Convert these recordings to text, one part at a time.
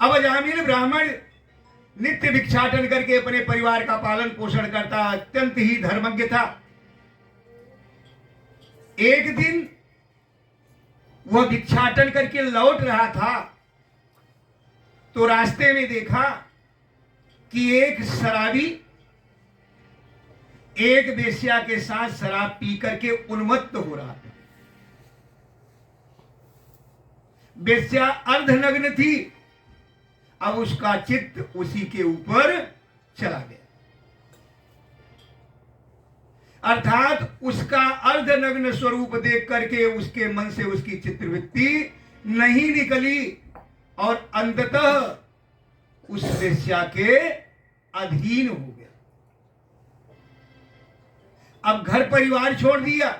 अब अजामिल ब्राह्मण नित्य भिक्षाटन करके अपने परिवार का पालन पोषण करता, अत्यंत ही धर्मज्ञ था। एक दिन वह भिक्षाटन करके लौट रहा था तो रास्ते में देखा कि एक शराबी एक वेश्या के साथ शराब पी करके उन्मत्त हो रहा था। वेश्या अर्धनग्न थी। अब उसका चित्त उसी के ऊपर चला गया, अर्थात उसका अर्धनग्न स्वरूप देख करके उसके मन से उसकी चित्रवृत्ति नहीं निकली और अंततः उस वेश्या के अधीन हो गया। अब घर परिवार छोड़ दिया,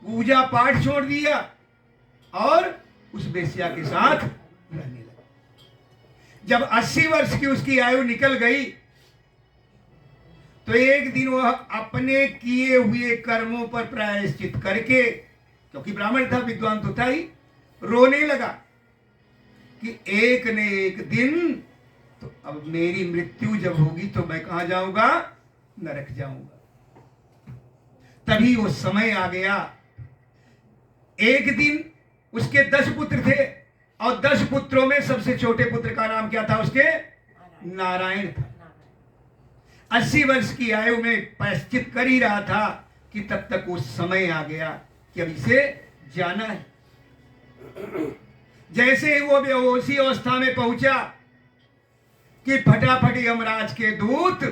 पूजा पाठ छोड़ दिया और उस वेश्या के साथ रहने लगा। जब 80 वर्ष की उसकी आयु निकल गई तो एक दिन वह अपने किए हुए कर्मों पर प्रायश्चित करके, क्योंकि ब्राह्मण था, विद्वान तो था ही, रोने लगा कि एक न एक दिन तो अब मेरी मृत्यु जब होगी तो मैं कहां जाऊंगा? नरक जाऊंगा। तभी वो समय आ गया। एक दिन उसके 10 पुत्र थे और 10 पुत्रों में सबसे छोटे पुत्र का नाम क्या था? उसके नारायण था। 80 वर्ष की आयु में प्रायश्चित कर ही रहा था कि तब तक वो समय आ गया कि अब इसे जाना है। जैसे ही वो बेहोशी अवस्था में पहुंचा कि फटाफट यमराज के दूत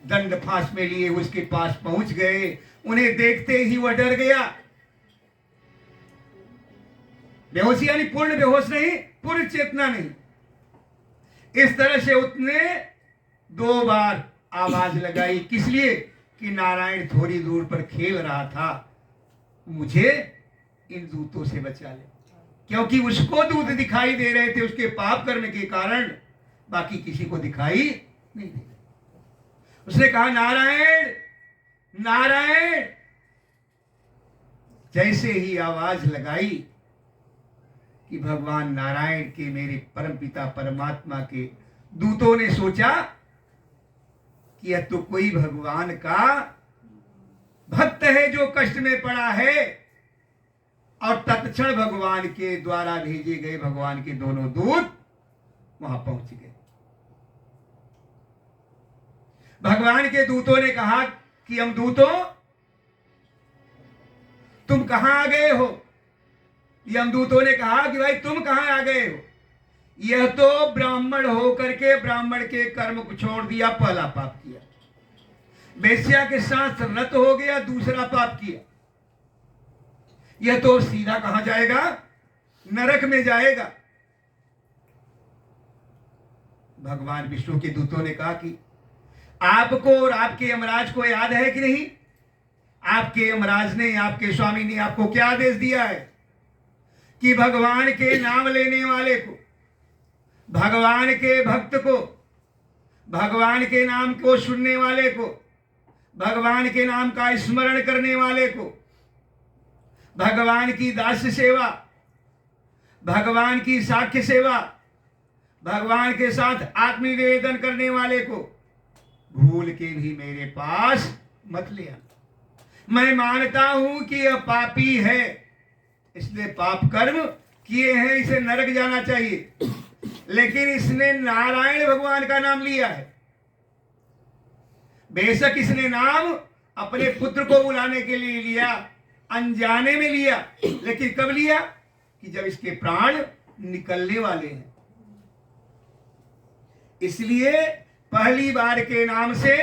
दंड फांस में लिए उसके पास पहुंच गए। उन्हें देखते ही वह डर गया। बेहोशी यानी पूर्ण बेहोश नहीं, पूर्ण चेतना नहीं। इस तरह से उसने 2 बार आवाज लगाई। किस लिए? कि नारायण थोड़ी दूर पर खेल रहा था, मुझे इन दूतों से बचा ले। क्योंकि उसको दूत दिखाई दे रहे थे उसके पाप कर्म के कारण, बाकी किसी को दिखाई नहीं दे। उसने कहा नारायण नारायण। जैसे ही आवाज लगाई कि भगवान नारायण के, मेरे परमपिता परमात्मा के दूतों ने सोचा कि यह तो कोई भगवान का भक्त है जो कष्ट में पड़ा है, और तत्क्षण भगवान के द्वारा भेजे गए भगवान के दोनों दूत वहां पहुंच गए। भगवान के दूतों ने कहा कि हम दूतों, तुम कहां आ गए हो? यमदूतों ने कहा कि भाई तुम कहां आ गए हो? यह तो ब्राह्मण होकर के ब्राह्मण के कर्म को छोड़ दिया, पहला पाप किया, वेश्या के साथ रत हो गया, दूसरा पाप किया, यह तो सीधा कहां जाएगा? नरक में जाएगा। भगवान विष्णु के दूतों ने कहा कि आपको और आपके यमराज को याद है कि नहीं? आपके यमराज ने, आपके स्वामी ने आपको क्या आदेश दिया है कि भगवान के नाम लेने वाले को, भगवान के भक्त को, भगवान के नाम को सुनने वाले को, भगवान के नाम का स्मरण करने वाले को, भगवान की दास्य सेवा, भगवान की साक्ष्य सेवा, भगवान के साथ आत्मनिवेदन करने वाले को भूल के भी मेरे पास मत ले आना। मैं मानता हूं कि यह पापी है, इसने पाप कर्म किए हैं, इसे नरक जाना चाहिए, लेकिन इसने नारायण भगवान का नाम लिया है। बेशक इसने नाम अपने पुत्र को बुलाने के लिए लिया, अनजाने में लिया, लेकिन कब लिया? कि जब इसके प्राण निकलने वाले हैं। इसलिए पहली बार के नाम से